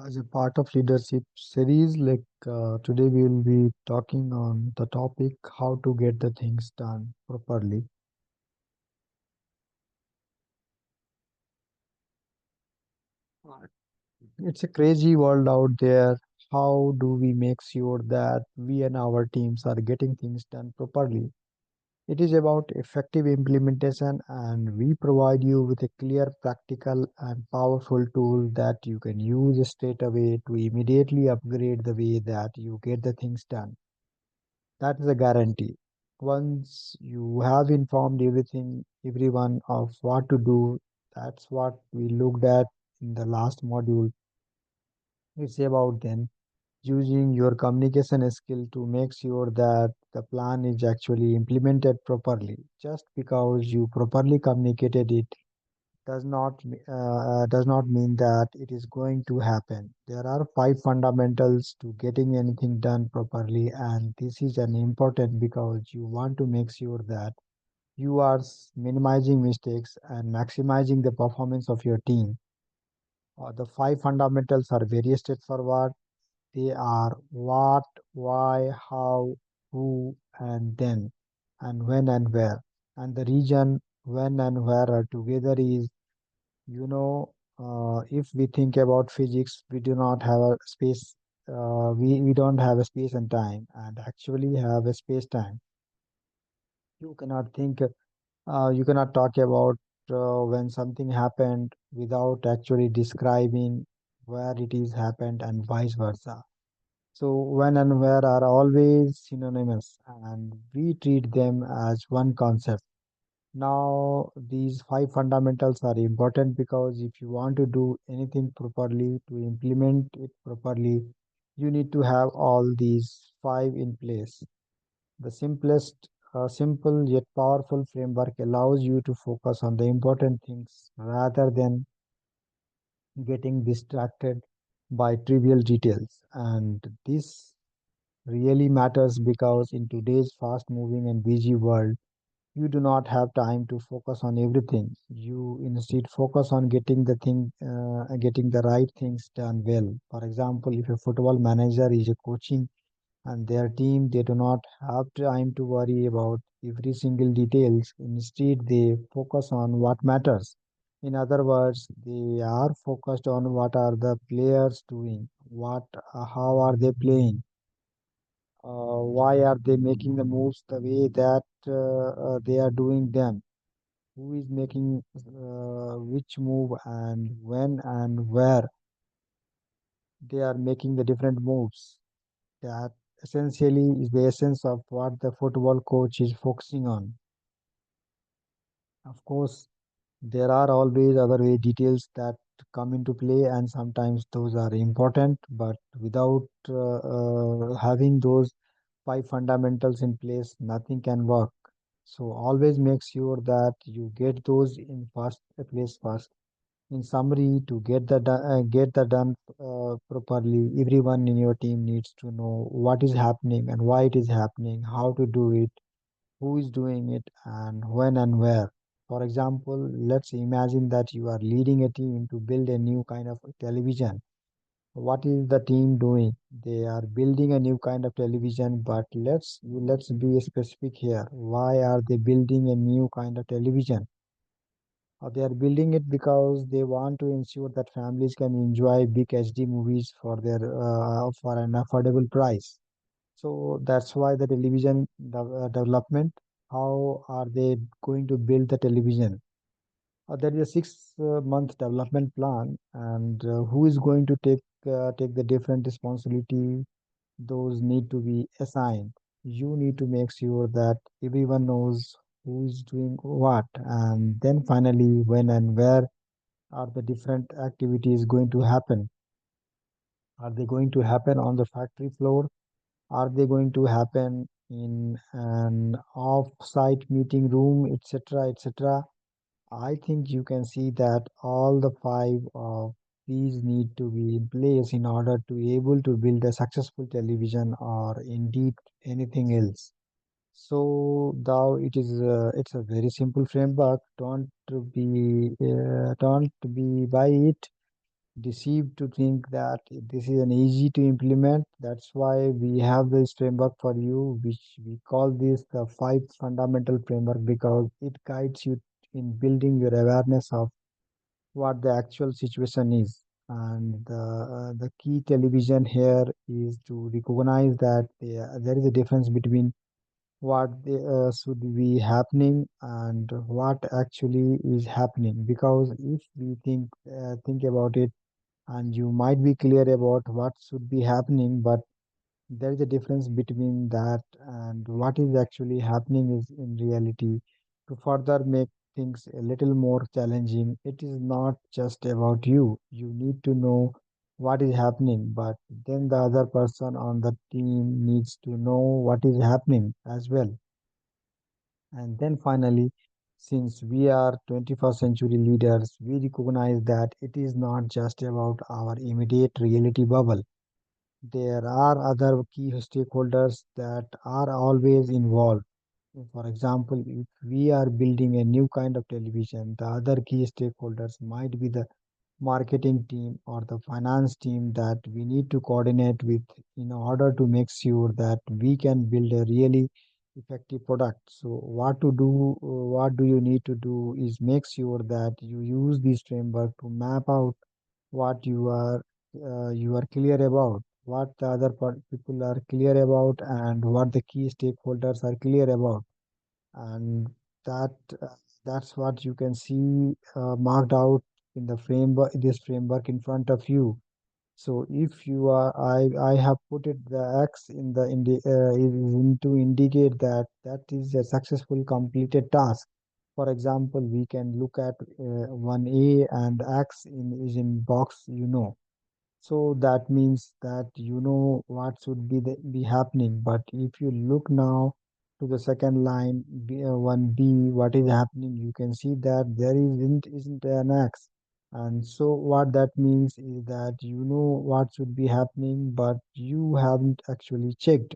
As a part of leadership series, today we will be talking on the topic how to get the things done properly. Right. It's a crazy world out there. How do we make sure that we and our teams are getting things done properly? It is about effective implementation, and we provide you with a clear, practical, and powerful tool that you can use straight away to immediately upgrade the way that you get the things done. That is a guarantee. Once you have informed everyone of what to do, that's what we looked at in the last module. It's about then using your communication skill to make sure that the plan is actually implemented properly. Just because you properly communicated it does not mean that it is going to happen. There are five fundamentals to getting anything done properly, and this is an important because you want to make sure that you are minimizing mistakes and maximizing the performance of your team. The five fundamentals are very straightforward. They are what, why, how, who, and then, and when and where. And the region when and where are together is, if we think about physics, we do not have a space, we don't have a space and time, and actually have a space time. You cannot think, you cannot talk about when something happened without actually describing where it is happened and vice versa. So when and where are always synonymous, and we treat them as one concept. Now, these five fundamentals are important because if you want to do anything properly, to implement it properly, you need to have all these five in place. The simple yet powerful framework allows you to focus on the important things rather than getting distracted by trivial details. And this really matters because in today's fast moving and busy world, you do not have time to focus on everything. You instead focus on getting the right things done well. For example, if a football manager is a coaching and their team, they do not have time to worry about every single details. Instead, they focus on what matters. In other words, they are focused on what are the players doing, how are they playing, why are they making the moves the way that they are doing them, who is making which move, and when and where they are making the different moves. That essentially is the essence of what the football coach is focusing on. Of course, there are always other way details that come into play, and sometimes those are important, but without having those five fundamentals in place, nothing can work. So always make sure that you get those in first place first. In summary, to get the done properly, everyone in your team needs to know what is happening and why it is happening, how to do it, who is doing it, and when and where. For example, let's imagine that you are leading a team to build a new kind of television. What is the team doing? They are building a new kind of television, but let's be specific here. Why are they building a new kind of television? They are building it because they want to ensure that families can enjoy big HD movies for an affordable price. So that's why the development. How are they going to build the television? There is a 6 month development plan, and who is going to take the different responsibility? Those need to be assigned. You need to make sure that everyone knows who is doing what, and then finally, when and where are the different activities going to happen? Are they going to happen on the factory floor? Are they going to happen in an off-site meeting room, etc., etc.? I think you can see that all the five of these need to be in place in order to be able to build a successful television or indeed anything else. So thou it's a very simple framework. Don't be by it. deceived to think that this is an easy to implement. That's why we have this framework for you, which we call this the five fundamental framework, because it guides you in building your awareness of what the actual situation is. And the key television here is to recognize that there is a difference between should be happening and what actually is happening. Because if we think about it, and you might be clear about what should be happening, but there is a difference between that and what is actually happening is in reality. To further make things a little more challenging, it is not just about you. You need to know what is happening, but then the other person on the team needs to know what is happening as well. And then finally, since we are 21st century leaders, we recognize that it is not just about our immediate reality bubble. There are other key stakeholders that are always involved. For example, if we are building a new kind of television, the other key stakeholders might be the marketing team or the finance team that we need to coordinate with in order to make sure that we can build a really effective product. So what do you need to do is make sure that you use this framework to map out what you are clear about, what the other people are clear about, and what the key stakeholders are clear about. And that that's what you can see marked out in the framework, this framework in front of you. So if you are, I have put it the X in the is in to indicate that that is a successful completed task. For example, we can look at 1A, and X is in box, so that means that you know what should be happening. But if you look now to the second line, 1B, what is happening, you can see that there isn't an X. And so what that means is that you know what should be happening, but you haven't actually checked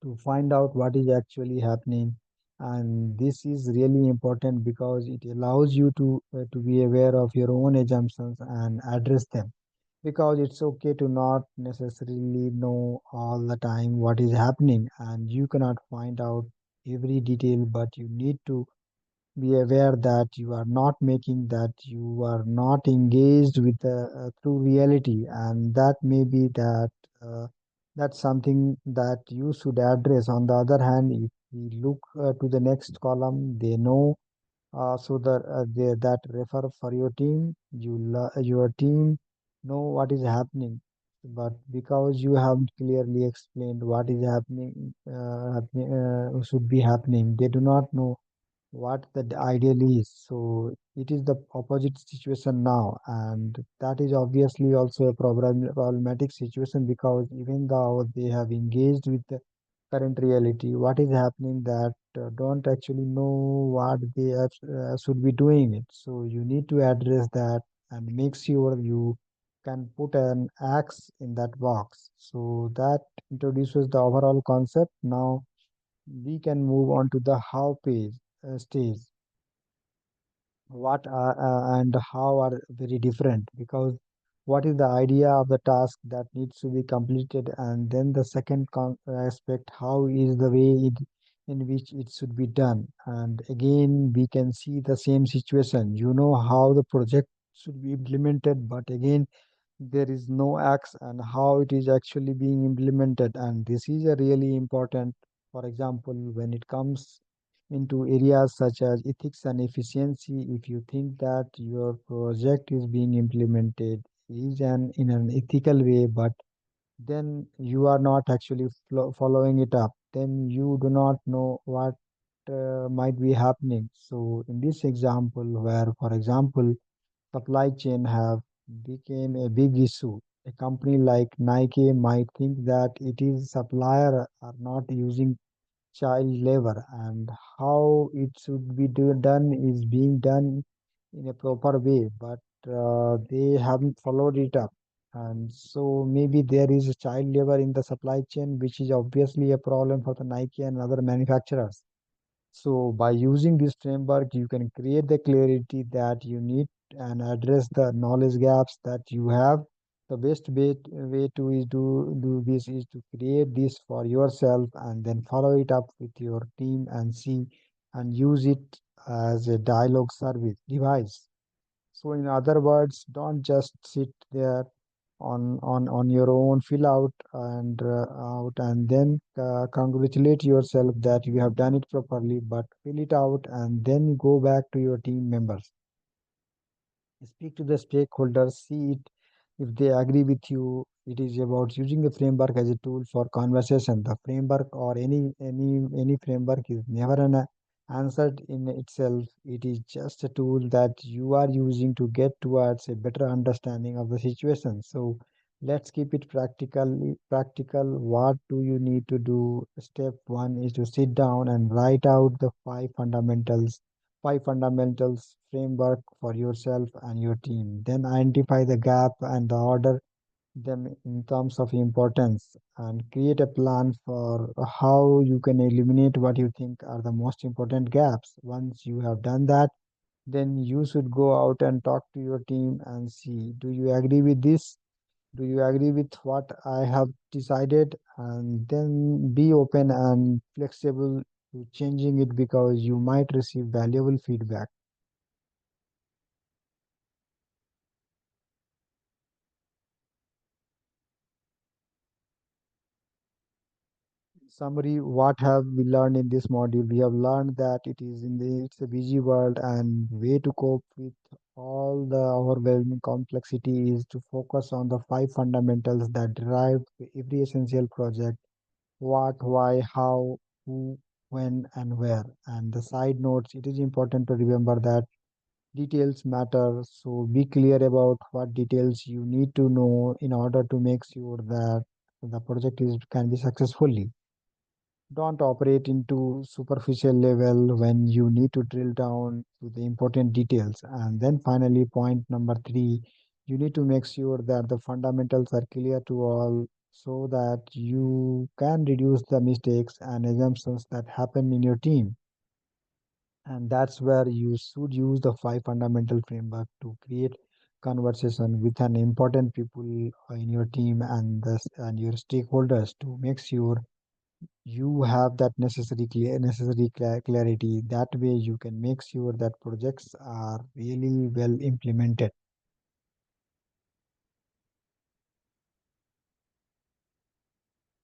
to find out what is actually happening. And this is really important because it allows you to be aware of your own assumptions and address them, because it's okay to not necessarily know all the time what is happening, and you cannot find out every detail, but you need to be aware that you are not making that you are not engaged with the true reality, and that may be that that's something that you should address. On the other hand, if we look to the next column, they know, that refer for your team, your team know what is happening, but because you haven't clearly explained what is should be happening, they do not know what the ideal is. So it is the opposite situation now, and that is obviously also a problematic situation, because even though they have engaged with the current reality, what is happening that don't actually know what they should be doing it. So you need to address that and make sure you can put an X in that box. So that introduces the overall concept. Now we can move on to the how stage. What are and how are very different, because what is the idea of the task that needs to be completed, and then the second aspect, how is the way in which it should be done. And again we can see the same situation, you know how the project should be implemented, but again there is no acts and how it is actually being implemented. And this is a really important, for example, when it comes into areas such as ethics and efficiency. If you think that your project is being implemented is an in an ethical way, but then you are not actually following it up, then you do not know what might be happening. So in this example, where for example supply chain have became a big issue, a company like Nike might think that it is supplier are not using child labor, and how it should be done is being done in a proper way, but they haven't followed it up. And so maybe there is a child labor in the supply chain, which is obviously a problem for the Nike and other manufacturers. So by using this framework, you can create the clarity that you need and address the knowledge gaps that you have. The best way to is do this is to create this for yourself and then follow it up with your team and see and use it as a dialogue service device. So in other words, don't just sit there on your own, fill out and then congratulate yourself that you have done it properly, but fill it out and then go back to your team members. Speak to the stakeholders, see it if they agree with you. It is about using the framework as a tool for conversation. The framework or any framework is never an answer in itself. It is just a tool that you are using to get towards a better understanding of the situation. So let's keep it practical. What do you need to do? Step one is to sit down and write out the five fundamentals framework for yourself and your team. Then identify the gap and order them in terms of importance and create a plan for how you can eliminate what you think are the most important gaps. Once you have done that, then you should go out and talk to your team and see, do you agree with this? Do you agree with what I have decided? And then be open and flexible to changing it because you might receive valuable feedback. Summary, what have we learned in this module? We have learned that it's a busy world and way to cope with all the overwhelming complexity is to focus on the five fundamentals that drive every essential project: what, why, how, who, when, and where. And the side notes, it is important to remember that details matter, so be clear about what details you need to know in order to make sure that the project is can be successfully. Don't operate into superficial level when you need to drill down to the important details. And then finally, point number three, you need to make sure that the fundamentals are clear to all so that you can reduce the mistakes and assumptions that happen in your team. And that's where you should use the five fundamental framework to create conversation with an important people in your team and your stakeholders to make sure you have that clarity. That way you can make sure that projects are really well implemented.